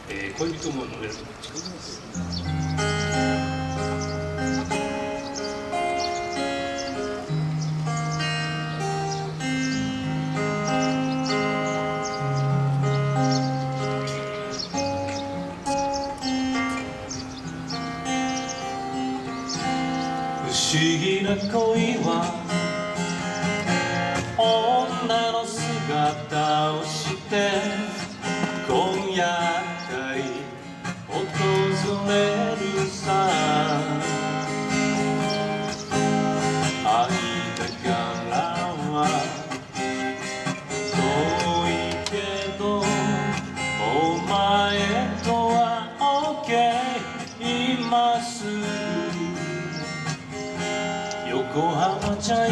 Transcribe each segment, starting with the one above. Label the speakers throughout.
Speaker 1: 恋人も乗れる。
Speaker 2: 不思議な恋は女の姿をして今夜会訪れるさ。愛だからは遠いけどお前とは OK 今すぐ横浜じゃ今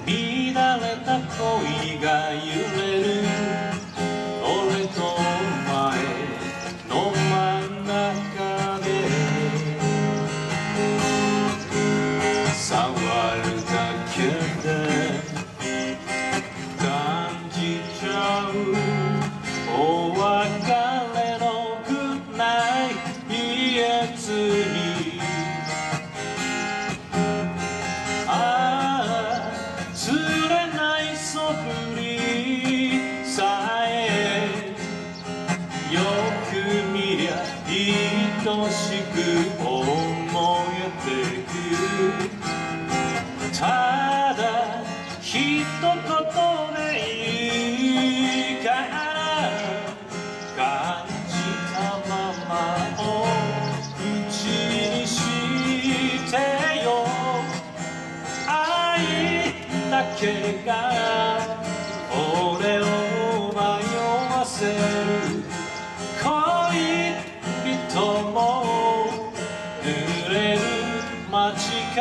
Speaker 2: 乱れた恋が揺れる。俺とお前の真ん中で触るだけで感じちゃうお別れのグッナイト言えずに釣れないそぶりさえよく見りゃ愛しく思えてく。ただ一言でいいから感じたままを口にしてよ。だけが俺を迷わせる。恋人も濡れる街角。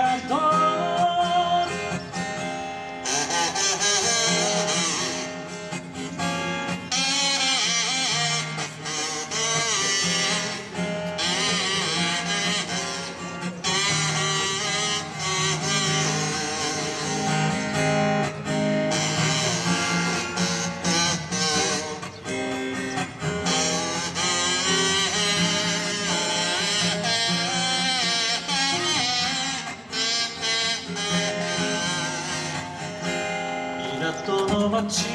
Speaker 2: 港の街に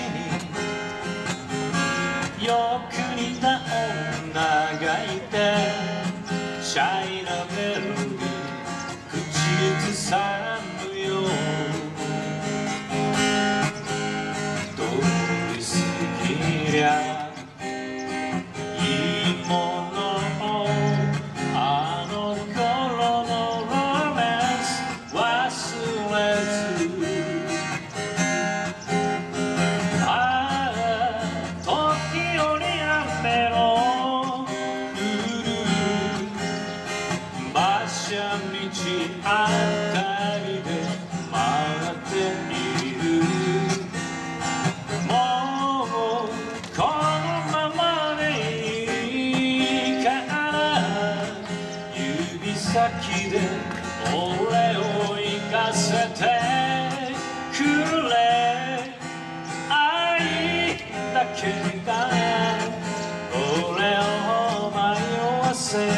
Speaker 2: よく似た女がいてシャイなメロディー口ずさむよ。通り過ぎりゃいいものをあの頃のロマンス忘れずあたりで回っている。もうこのままでいいから指先で俺を行かせてくれ。愛だけが俺を迷わせる。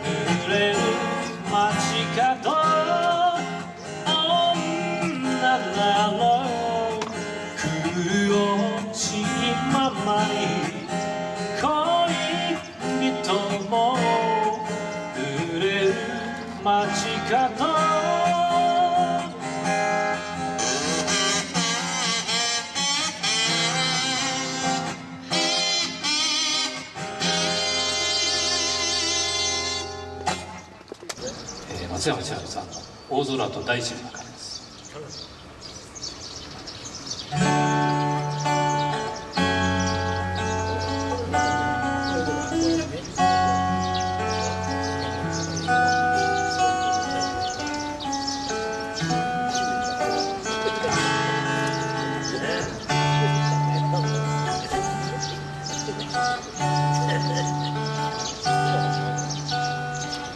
Speaker 2: 濡れる街角。女なら苦しいままに恋人も濡れる街角。松山千春さんの「大空と大地の中」です。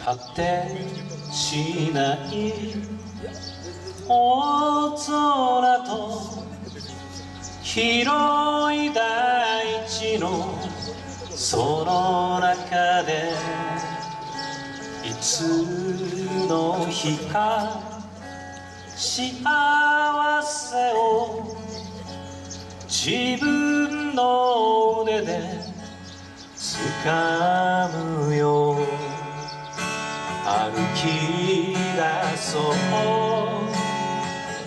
Speaker 2: 果てしない大空と広い大地のその中でいつの日か幸せを自分の腕で掴むよ。歩き出そう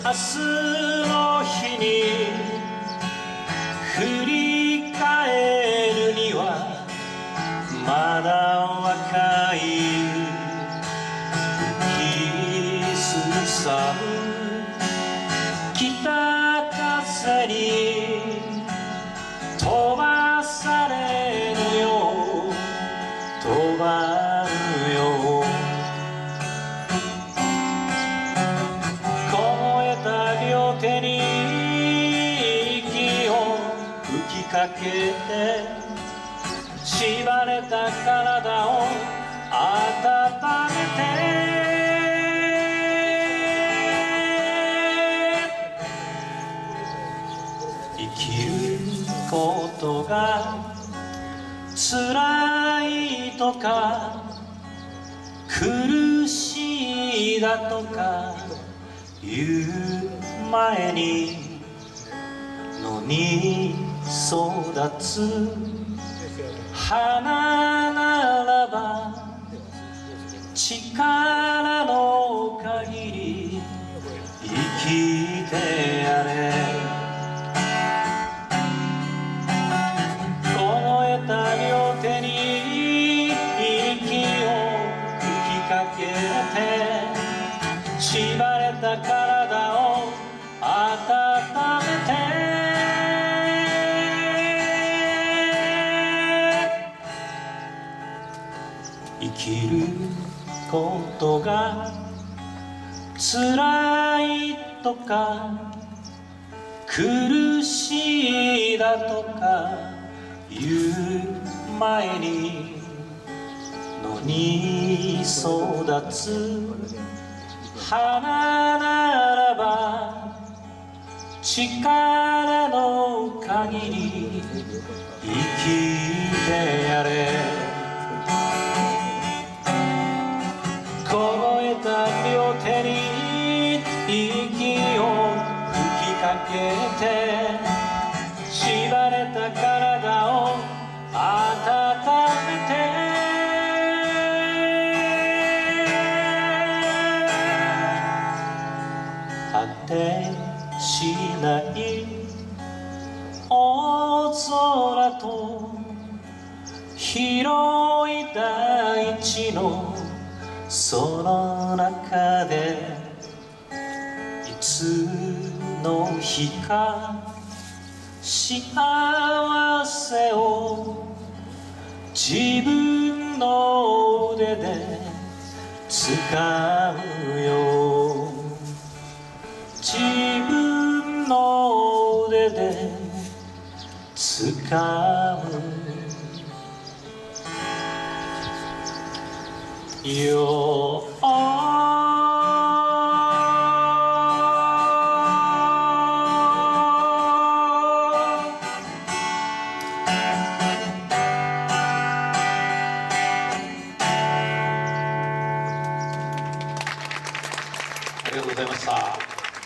Speaker 2: 明日の日に振り返るにはまだ若い。吹きすさぶ北風に飛ばされるよ飛ばるよ。凍えた両手に息を吹きかけて縛れた体を温めて生きることが辛いとか苦しいだとか言う前に野に育つ花ならば力の限り生きてやれ。凍えた両手に息を吹きかけて縛れた体を温めて生きることが辛いとか苦しいだとか言う前に野に育つ花ならば力の限り生きてやれ。凍えた両手に息を吹きかけて縛れた体を温めて果てしない大空と広い大地のその中でいつの日か幸せを自分の腕で掴むよ。自分の腕で掴むよ。ありがとうございました。